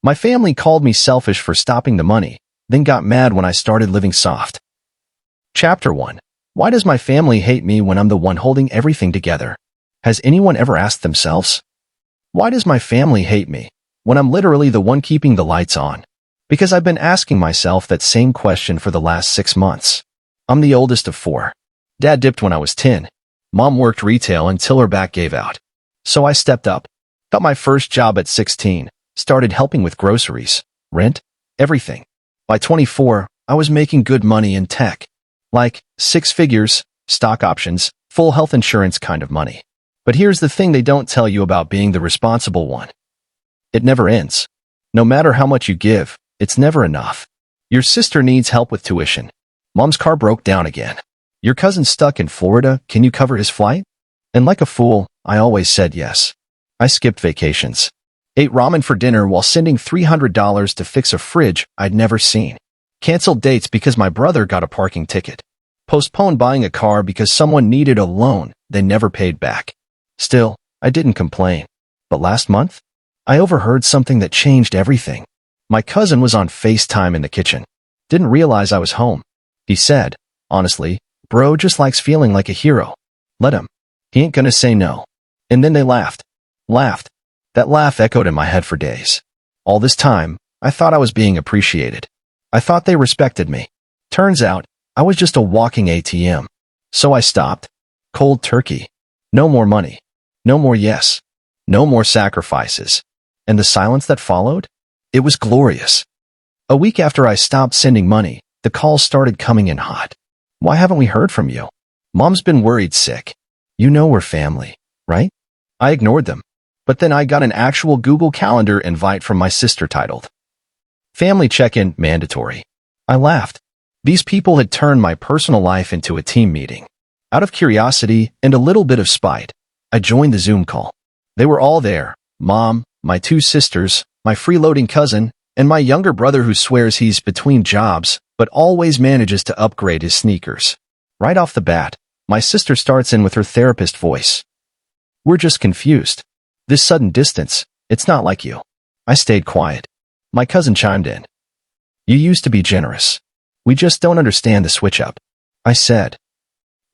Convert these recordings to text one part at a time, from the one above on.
My family called me selfish for stopping the money, then got mad when I started living soft. Chapter 1. Why does my family hate me when I'm the one holding everything together? Has anyone ever asked themselves? Why does my family hate me when I'm literally the one keeping the lights on? Because I've been asking myself that same question for the last 6 months. I'm the oldest of 4. Dad dipped when I was 10. Mom worked retail until her back gave out. So I stepped up, got my first job at 16, started helping with groceries, rent, everything. By 24, I was making good money in tech. Like 6 figures, stock options, full health insurance kind of money. But here's the thing they don't tell you about being the responsible one. It never ends. No matter how much you give, it's never enough. Your sister needs help with tuition. Mom's car broke down again. Your cousin's stuck in Florida, can you cover his flight? And like a fool, I always said yes. I skipped vacations. Ate ramen for dinner while sending $300 to fix a fridge I'd never seen. Canceled dates because my brother got a parking ticket. Postponed buying a car because someone needed a loan they never paid back. Still, I didn't complain. But last month, I overheard something that changed everything. My cousin was on FaceTime in the kitchen. Didn't realize I was home. He said, honestly, bro just likes feeling like a hero. Let him. He ain't gonna say no. And then they laughed. That laugh echoed in my head for days. All this time, I thought I was being appreciated. I thought they respected me. Turns out, I was just a walking ATM. So I stopped. Cold turkey. No more money. No more yes. No more sacrifices. And the silence that followed? It was glorious. A week after I stopped sending money, the calls started coming in hot. Why haven't we heard from you? Mom's been worried sick. You know we're family, right? I ignored them. But then I got an actual Google Calendar invite from my sister titled, Family Check-in Mandatory. I laughed. These people had turned my personal life into a team meeting. Out of curiosity and a little bit of spite, I joined the Zoom call. They were all there. Mom, my 2 sisters, my freeloading cousin, and my younger brother who swears he's between jobs, but always manages to upgrade his sneakers. Right off the bat, my sister starts in with her therapist voice. We're just confused. This sudden distance, it's not like you. I stayed quiet. My cousin chimed in. You used to be generous. We just don't understand the switch up. I said.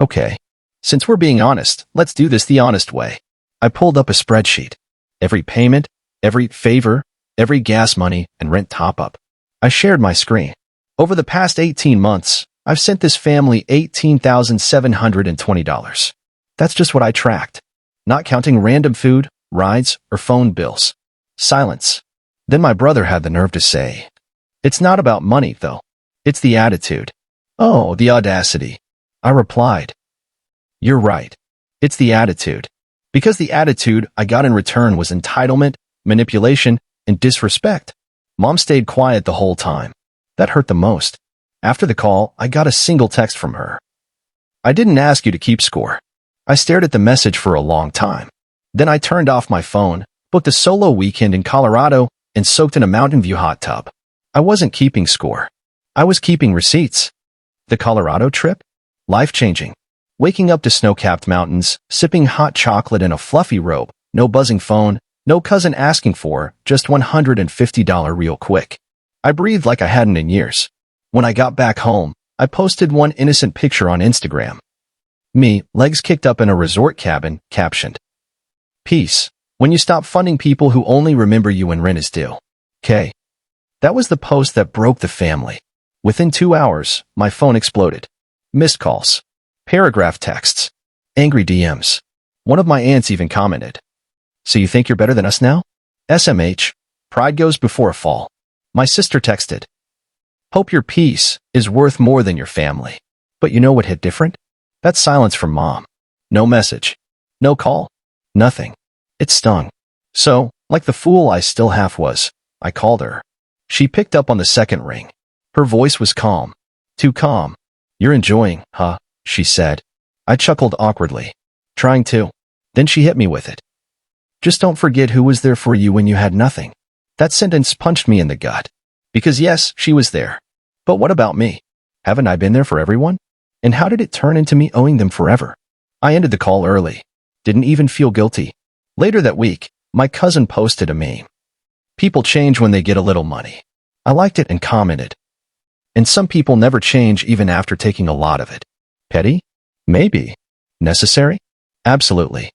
Okay. Since we're being honest, let's do this the honest way. I pulled up a spreadsheet. Every payment, every favor, every gas money, and rent top-up. I shared my screen. Over the past 18 months, I've sent this family $18,720. That's just what I tracked. Not counting random food, rides, or phone bills. Silence. Then my brother had the nerve to say, It's not about money, though. It's the attitude. Oh, the audacity. I replied. You're right. It's the attitude. Because the attitude I got in return was entitlement, manipulation, and disrespect. Mom stayed quiet the whole time. That hurt the most. After the call, I got a single text from her. I didn't ask you to keep score. I stared at the message for a long time. Then I turned off my phone, booked a solo weekend in Colorado, and soaked in a Mountain View hot tub. I wasn't keeping score. I was keeping receipts. The Colorado trip? Life-changing. Waking up to snow-capped mountains, sipping hot chocolate in a fluffy robe, no buzzing phone, no cousin asking for, just $150 real quick. I breathed like I hadn't in years. When I got back home, I posted one innocent picture on Instagram. Me, legs kicked up in a resort cabin, captioned, Peace. When you stop funding people who only remember you when rent is due. K. That was the post that broke the family. Within 2 hours, my phone exploded. Missed calls. Paragraph texts. Angry DMs. One of my aunts even commented, So you think you're better than us now? SMH. Pride goes before a fall. My sister texted, Hope your peace is worth more than your family. But you know what hit different? That silence from Mom. No message. No call. Nothing. It stung. So, like the fool I still half was, I called her. She picked up on the second ring. Her voice was calm. Too calm. You're enjoying, huh? She said. I chuckled awkwardly. Trying to. Then she hit me with it. Just don't forget who was there for you when you had nothing. That sentence punched me in the gut. Because yes, she was there. But what about me? Haven't I been there for everyone? And how did it turn into me owing them forever? I ended the call early. Didn't even feel guilty. Later that week, my cousin posted a meme. People change when they get a little money. I liked it and commented. And some people never change even after taking a lot of it. Petty? Maybe. Necessary? Absolutely.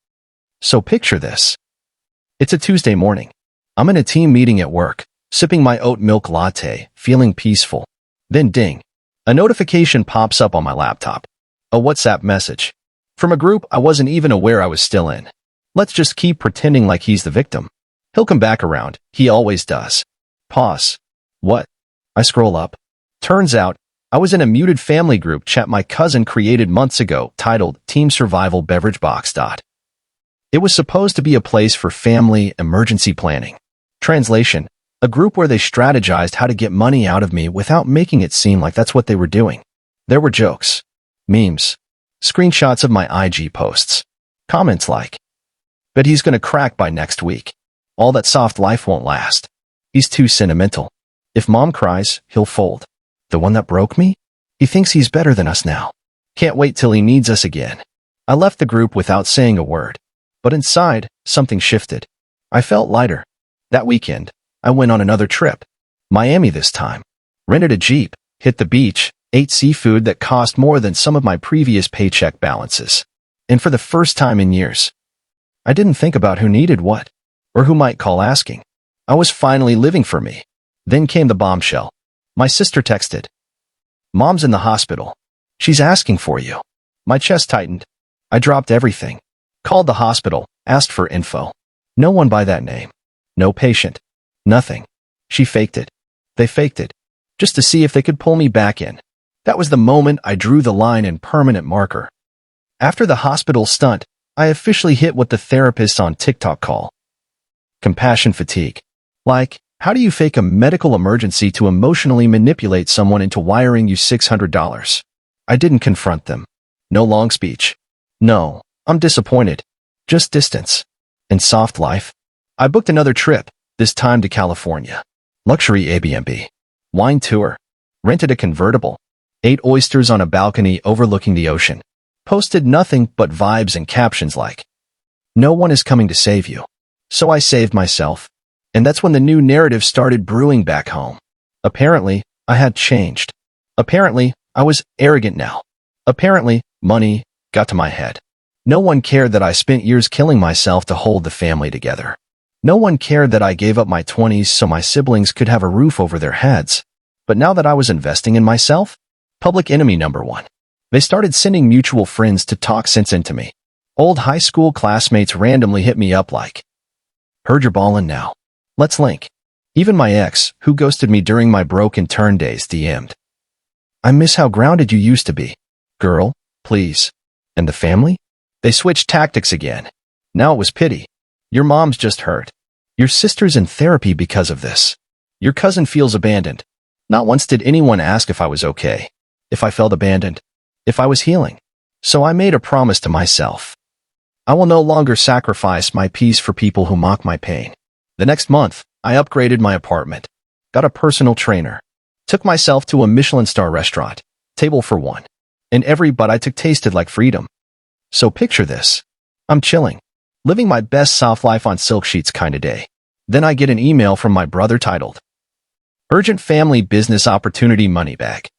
So picture this. It's a Tuesday morning. I'm in a team meeting at work, sipping my oat milk latte, feeling peaceful. Then ding. A notification pops up on my laptop. A WhatsApp message. From a group I wasn't even aware I was still in. Let's just keep pretending like he's the victim. He'll come back around. He always does. Pause. What? I scroll up. Turns out, I was in a muted family group chat my cousin created months ago titled Team Survival Beverage Box. It was supposed to be a place for family emergency planning. Translation, a group where they strategized how to get money out of me without making it seem like that's what they were doing. There were jokes, memes, screenshots of my IG posts, comments like, "Bet he's gonna crack by next week. All that soft life won't last. He's too sentimental. If mom cries, he'll fold. The one that broke me? He thinks he's better than us now. Can't wait till he needs us again." I left the group without saying a word. But inside, something shifted. I felt lighter. That weekend, I went on another trip. Miami this time. Rented a Jeep, hit the beach, ate seafood that cost more than some of my previous paycheck balances. And for the first time in years, I didn't think about who needed what, or who might call asking. I was finally living for me. Then came the bombshell. My sister texted. "Mom's in the hospital. She's asking for you." My chest tightened. I dropped everything. Called the hospital, asked for info. No one by that name. No patient. Nothing. She faked it. They faked it. Just to see if they could pull me back in. That was the moment I drew the line in permanent marker. After the hospital stunt, I officially hit what the therapists on TikTok call compassion fatigue. Like, how do you fake a medical emergency to emotionally manipulate someone into wiring you $600? I didn't confront them. No long speech. No. I'm disappointed. Just distance. And soft life. I booked another trip, this time to California. Luxury Airbnb. Wine tour. Rented a convertible. Ate oysters on a balcony overlooking the ocean. Posted nothing but vibes and captions like, "No one is coming to save you." So I saved myself. And that's when the new narrative started brewing back home. Apparently, I had changed. Apparently, I was arrogant now. Apparently, money got to my head. No one cared that I spent years killing myself to hold the family together. No one cared that I gave up my 20s so my siblings could have a roof over their heads. But now that I was investing in myself, public enemy number one. They started sending mutual friends to talk sense into me. Old high school classmates randomly hit me up like, "Heard you're ballin' now. Let's link." Even my ex, who ghosted me during my broken turn days, DM'd. "I miss how grounded you used to be. Girl, please." And the family? They switched tactics again. Now it was pity. "Your mom's just hurt. Your sister's in therapy because of this. Your cousin feels abandoned." Not once did anyone ask if I was okay, if I felt abandoned, if I was healing. So I made a promise to myself. I will no longer sacrifice my peace for people who mock my pain. The next month, I upgraded my apartment, got a personal trainer, took myself to a Michelin star restaurant, table for one, and every bite I took tasted like freedom. So picture this. I'm chilling, living my best soft life on silk sheets kind of day. Then I get an email from my brother titled, "Urgent Family Business Opportunity Money Bag."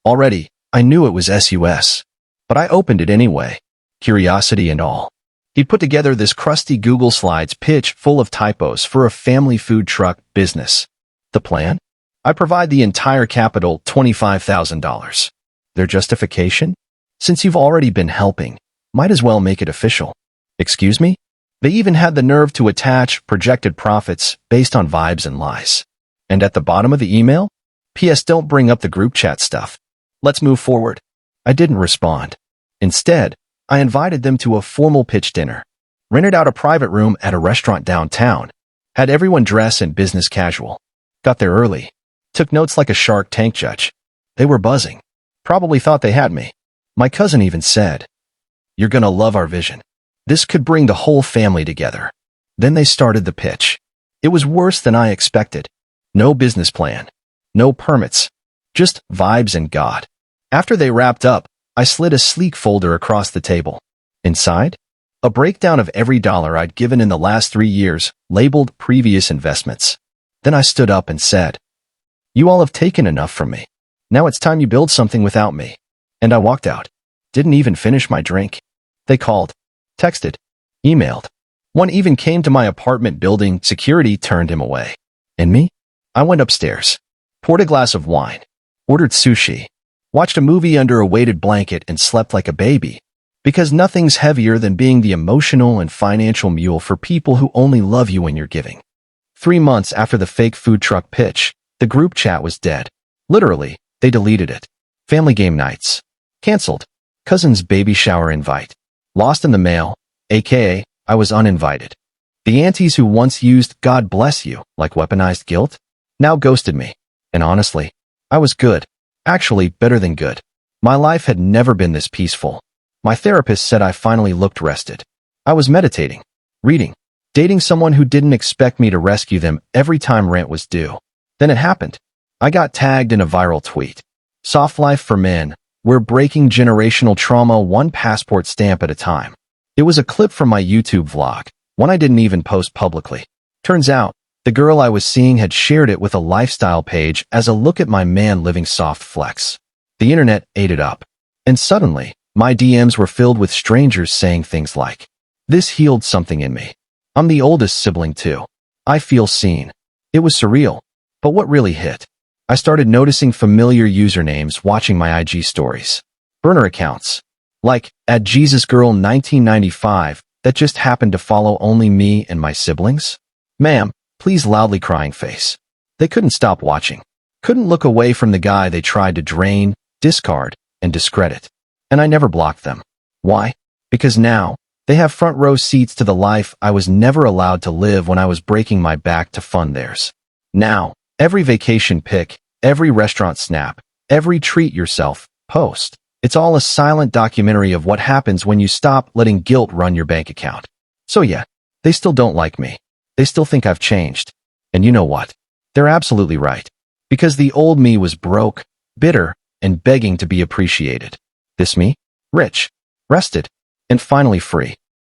Already, I knew it was SUS, but I opened it anyway, curiosity and all. He'd put together this crusty Google Slides pitch full of typos for a family food truck business. The plan? I provide the entire capital, $25,000. Their justification? Since you've already been helping, might as well make it official. Excuse me? They even had the nerve to attach projected profits based on vibes and lies. And at the bottom of the email, "P.S. Don't bring up the group chat stuff. Let's move forward." I didn't respond. Instead, I invited them to a formal pitch dinner, rented out a private room at a restaurant downtown, had everyone dress in business casual, got there early, took notes like a Shark Tank judge. They were buzzing, probably thought they had me. My cousin even said, "You're gonna love our vision. This could bring the whole family together." Then they started the pitch. It was worse than I expected. No business plan, no permits, just vibes and God. After they wrapped up, I slid a sleek folder across the table. Inside, a breakdown of every dollar I'd given in the last 3 years, labeled previous investments. Then I stood up and said, "You all have taken enough from me. Now it's time you build something without me." And I walked out. Didn't even finish my drink. They called, texted, emailed. One even came to my apartment building. Security turned him away. And me? I went upstairs, poured a glass of wine, ordered sushi, watched a movie under a weighted blanket, and slept like a baby. Because nothing's heavier than being the emotional and financial mule for people who only love you when you're giving. 3 months after the fake food truck pitch, the group chat was dead. Literally, they deleted it. Family game nights. Cancelled. Cousin's baby shower invite. Lost in the mail, aka I was uninvited. The aunties who once used "God bless you" like weaponized guilt now ghosted me. And honestly, I was good. Actually, better than good. My life had never been this peaceful. My therapist said I finally looked rested. I was meditating, reading, dating someone who didn't expect me to rescue them every time rent was due. Then it happened. I got tagged in a viral tweet. Soft life for men. We're breaking generational trauma one passport stamp at a time. It was a clip from my YouTube vlog, one I didn't even post publicly. Turns out, the girl I was seeing had shared it with a lifestyle page as a look at my man living soft flex. The internet ate it up. And suddenly, my DMs were filled with strangers saying things like, "This healed something in me. I'm the oldest sibling too. I feel seen." It was surreal. But what really hit? I started noticing familiar usernames watching my IG stories. Burner accounts. Like, @JesusGirl1995, that just happened to follow only me and my siblings. Ma'am, please loudly crying face. They couldn't stop watching. Couldn't look away from the guy they tried to drain, discard, and discredit. And I never blocked them. Why? Because now, they have front row seats to the life I was never allowed to live when I was breaking my back to fund theirs. Now, every vacation pic, every restaurant snap, every treat yourself post, it's all a silent documentary of what happens when you stop letting guilt run your bank account. So yeah, they still don't like me. They still think I've changed. And you know what? They're absolutely right. Because the old me was broke, bitter, and begging to be appreciated. This me? Rich, rested, and finally free.